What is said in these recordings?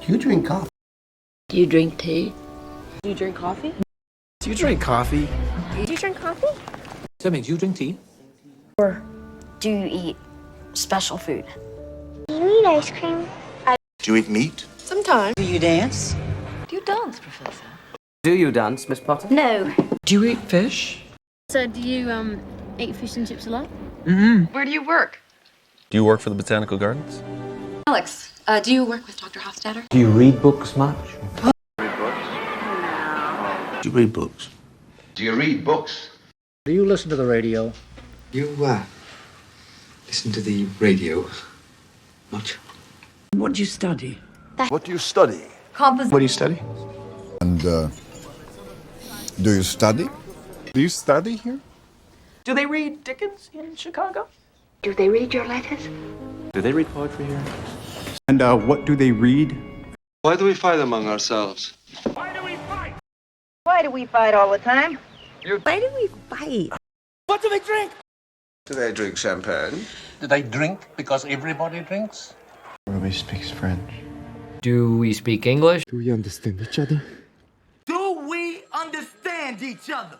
You drink coffee. Do you drink tea? Do you drink coffee? Do you drink coffee? Do you drink coffee? Tell me, do you drink tea? Or do you eat special food? Do you eat ice cream? Do you eat meat? Sometimes. Do you dance? Do you dance, Professor? Do you dance, Miss Potter? No. Do you eat fish? So do you eat fish and chips a lot? Where do you work? Do you work for the Botanical Gardens? Alex, do you work with Dr. Hofstadter? Do you read books much? Do you read books? Do you read books? Do you listen to the radio? You, listen to the radio much? What do you study? What do you study? Composition. What do you study? And, do you study? Do you study here? Do they read Dickens in Chicago? Do they read your letters? Do they read poetry here? And, what do they read? Why do we fight among ourselves? Why do we fight all the time? Why do we fight? What do they drink? Do they drink champagne? Do they drink because everybody drinks? Everybody speaks French. Do we speak English? Do we understand each other? Do we understand each other?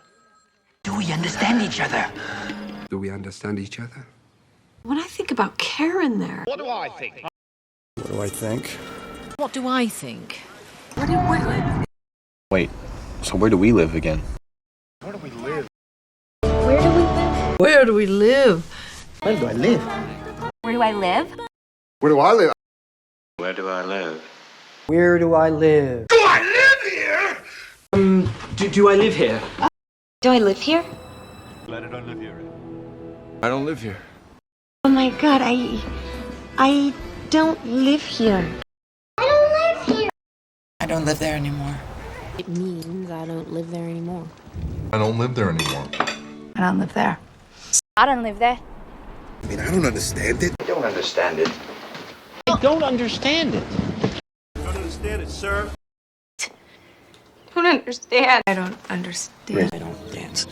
Do we understand each other? Do we understand each other? When I think about Karen there. What do I think? What do I think? What do I think? Wait, so where do we live again? Where do we live? Where do we live? Where do we live? Where do I live? Where do I live? Where do I live? Where do I live? Where do I live? Do I live here? Do I live here? Do I live here? I don't live here. Oh my god, I don't live here. I don't live here. I don't live there anymore. It means I don't live there anymore. I don't live there anymore. I don't live there. I don't live there. I mean, I don't understand it. I don't understand it. I don't understand it. Don't understand it, sir. Don't understand. I don't understand. I don't dance.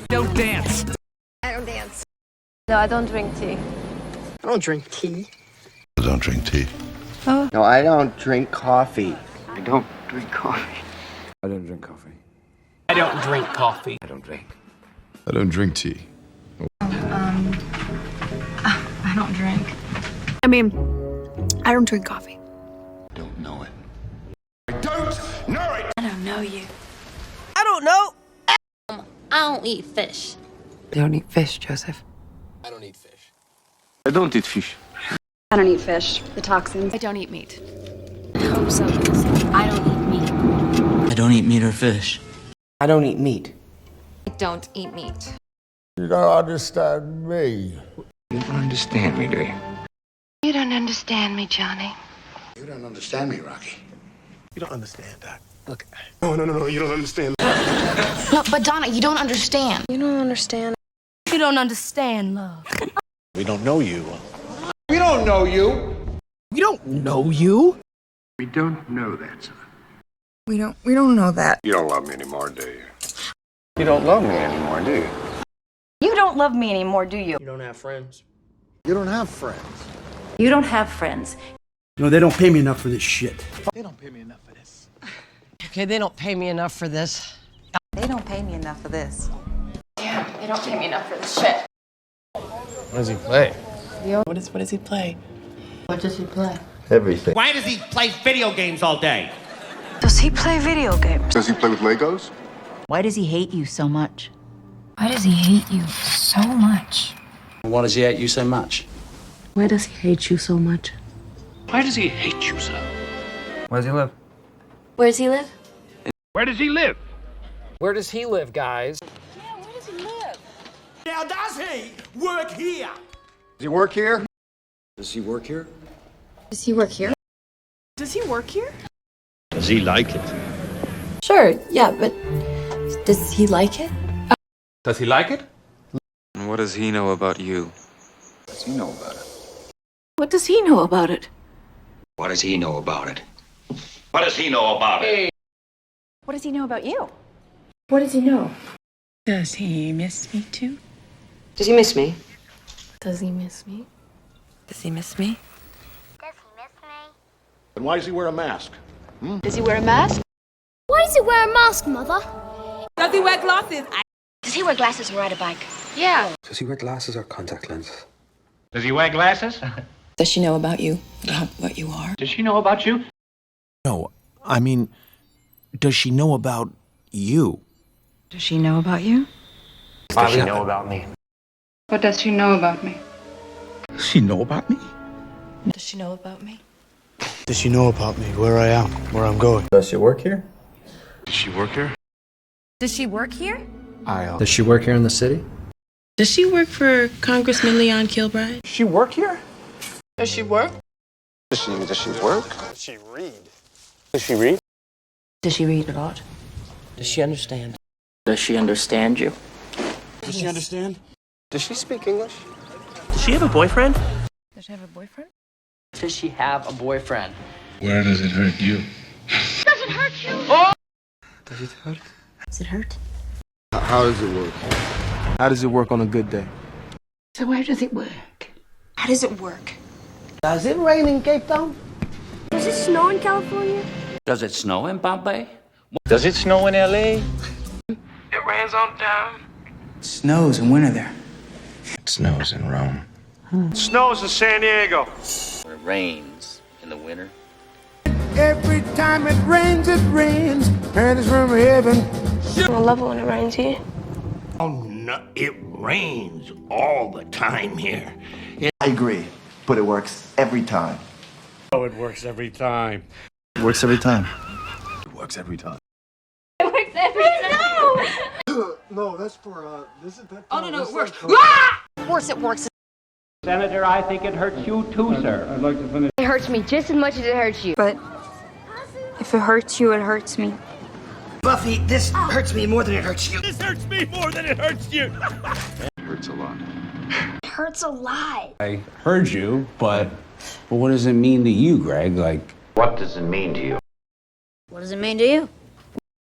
Don't dance. I don't dance. No, I don't drink tea. I don't drink tea. I don't drink tea. No, I don't drink coffee. I don't drink coffee. I don't drink coffee. I don't drink coffee. I don't drink. I don't drink tea. I don't drink. I mean, I don't drink coffee. Don't know it. I don't know it. I don't know you. I don't know. I don't eat fish. You don't eat fish, Joseph. I don't eat fish. I don't eat fish. I don't eat fish. The toxins. I don't eat meat. I hope so. I don't eat meat. I don't eat meat or fish. I don't eat meat. I don't eat meat. You don't understand me. You don't understand me, do you? You don't understand me, Johnny. You don't understand me, Rocky. You don't understand, Doc. Look. No, you don't understand. No, but Donna, you don't understand. You don't understand. You don't understand love. We don't know you. We don't know you. We don't know you. We don't know that, son. We don't know that. You don't love me anymore, do you? You don't love me anymore, do you? You don't love me anymore, do you? You don't have friends. You don't have friends. You don't have friends. No, they don't pay me enough for this shit. They don't pay me enough for this. Okay, they don't pay me enough for this. They don't pay me enough for this. Yeah, they don't pay me enough for this shit. What does he play? What does he play? What does he play? Everything. Why does he play video games all day? Does he play video games? Does he play with Legos? Why does he hate you so much? Why does he hate you so much? Why does he hate you so much? Why does he hate you so much? Why does he hate you so? Where does he live? Where does he live? Where does he live? Where does he live, guys? Yeah, where does he live? Now, does he work here? Does he work here? Does he work here? Does he work here? Does he work here? Does he like it? Sure, yeah, but does he like it? Does he like it? And what does he know about you? What does he know about it? What does he know about it? What does he know about it? What does he know about it? What does he know about you? What does he know? Does he miss me too? Does he miss me? Does he miss me? Does he miss me? Does he miss me? And why does he wear a mask? Does he wear a mask? Why does he wear a mask, Mother? Does he wear glasses? Does he wear glasses and ride a bike? Yeah. Does he wear glasses or contact lenses? Does he wear glasses? Does she know about you? About what you are? Does she know about you? No, I mean, does she know about you? Does she know about you? Does she know about me? What does she know about me? Does she know about me? Does she know about me? Does she know about me, where I am, where I'm going? Does she work here? Does she work here? Does she work here? Does she work here in the city? Does she work for Congressman Leon Kilbride? Does she work here? Does she work? Does she work? Does she read? Does she read? Does she read a lot? Does she understand? Does she understand you? Does she understand? Does she speak English? Does she have a boyfriend? Does she have a boyfriend? Does she have a boyfriend? Where does it hurt you? Does it hurt you? Does it hurt? Does it hurt? How does it work? How does it work on a good day? So where does it work? How does it work? Does it rain in Cape Town? Does it snow in California? Does it snow in Bombay? Does it snow in LA? It rains all the time. It snows in winter there. It snows in Rome. Snows in San Diego. It rains in the winter. Every time it rains, and it's from heaven. I love it when it rains here. Oh, no, it rains all the time here. I agree, but it works every time. Oh, it works every time. It works every time. It works every time. It works every time. No, that's for, this is that. Oh, no, it works. Of course it works. Senator, I think it hurts you too, sir. I'd like to finish. It hurts me just as much as it hurts you. But if it hurts you, it hurts me. Buffy, this hurts me more than it hurts you. It hurts me more than it hurts you. It hurts a lot. It hurts a lot. I heard you, but what does it mean to you, Greg? Like, What does it mean to you? What does it mean to you?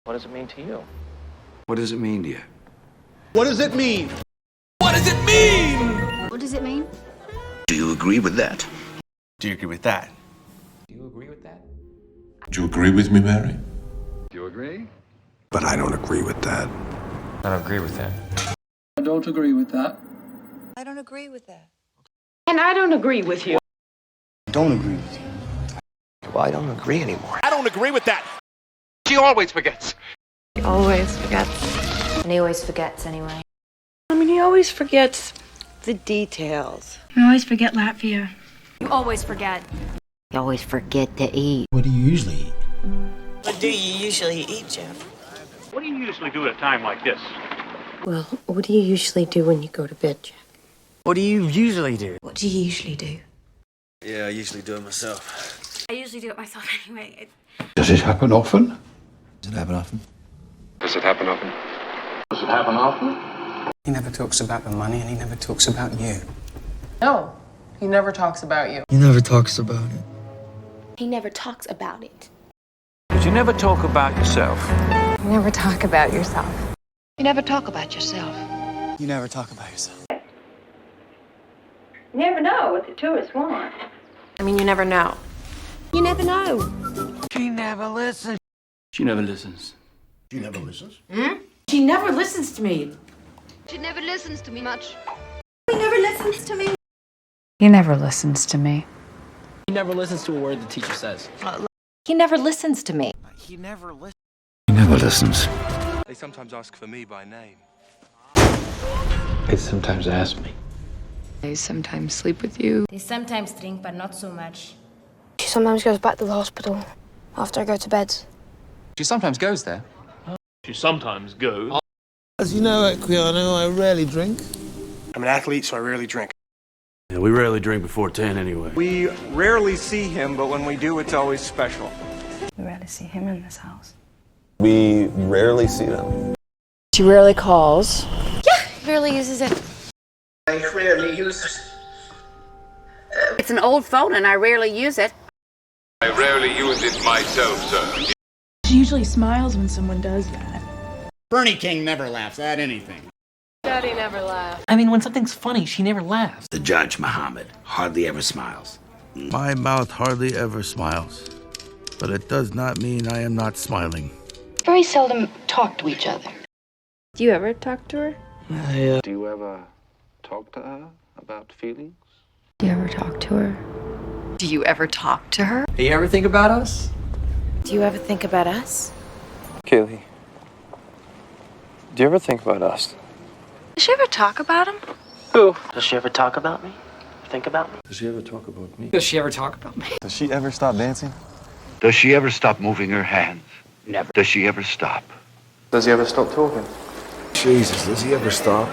What does it mean to you? What does it mean to you? What does it mean? What does it mean? Do you agree with that? Do you agree with that? Do you agree with that? Do you agree with me, Mary? Do you agree? But I don't agree with that. I don't agree with that. I don't agree with that. I don't agree with that. And I don't agree with you. Don't agree with you. Well, I don't agree anymore. I don't agree with that. She always forgets. He always forgets. And he always forgets anyway. I mean, he always forgets the details. I always forget Latvia. You always forget. You always forget to eat. What do you usually eat? What do you usually eat, Jeff? What do you usually do at a time like this? Well, what do you usually do when you go to bed, Jeff? What do you usually do? What do you usually do? Yeah, I usually do it myself. I usually do it myself anyway. Does it happen often? Does it happen often? Does it happen often? Does it happen often? he never talks about the money and he never talks about you. No, he never talks about you. He never talks about it. He never talks about it. But you never talk about yourself. You never talk about yourself. You never talk about yourself. You never talk about yourself. You never know what the tourists want. I mean, you never know. You never know. She never listens. She never listens. She never listens. She never listens to me. She never listens to me much. He never listens to me. He never listens to me. He never listens to a word the teacher says. He never listens to me. He never listens. He never listens. They sometimes ask for me by name. They sometimes ask me. I sometimes sleep with you. They sometimes drink, but not so much. She sometimes goes back to the hospital after I go to bed. She sometimes goes there. She sometimes goes. As you know, Equiano, I rarely drink. I'm an athlete, so I rarely drink. Yeah, we rarely drink before 10 anyway. We rarely see him, but when we do, it's always special. We rarely see him in this house. We rarely see them. She rarely calls. Yeah, barely uses it. I rarely use it. It's an old phone and I rarely use it. I rarely use it myself, sir. She usually smiles when someone does that. Bernie King never laughs at anything. Daddy never laughs. I mean, when something's funny, she never laughs. The Judge Muhammad hardly ever smiles. My mouth hardly ever smiles. but it does not mean I am not smiling. Very seldom talk to each other. Do you ever talk to her? Do you ever talk to her about feelings? Do you ever talk to her? Do you ever talk to her? Do you ever think about us? Do you ever think about us? Kaylee, do you ever think about us? Does she ever talk about him? Who? Does she ever talk about me? Think about me? Does she ever talk about me? Does she ever talk about me? Does she ever stop dancing? Does she ever stop moving her hands? Never. Does she ever stop? Does he ever stop talking? Jesus, does he ever stop?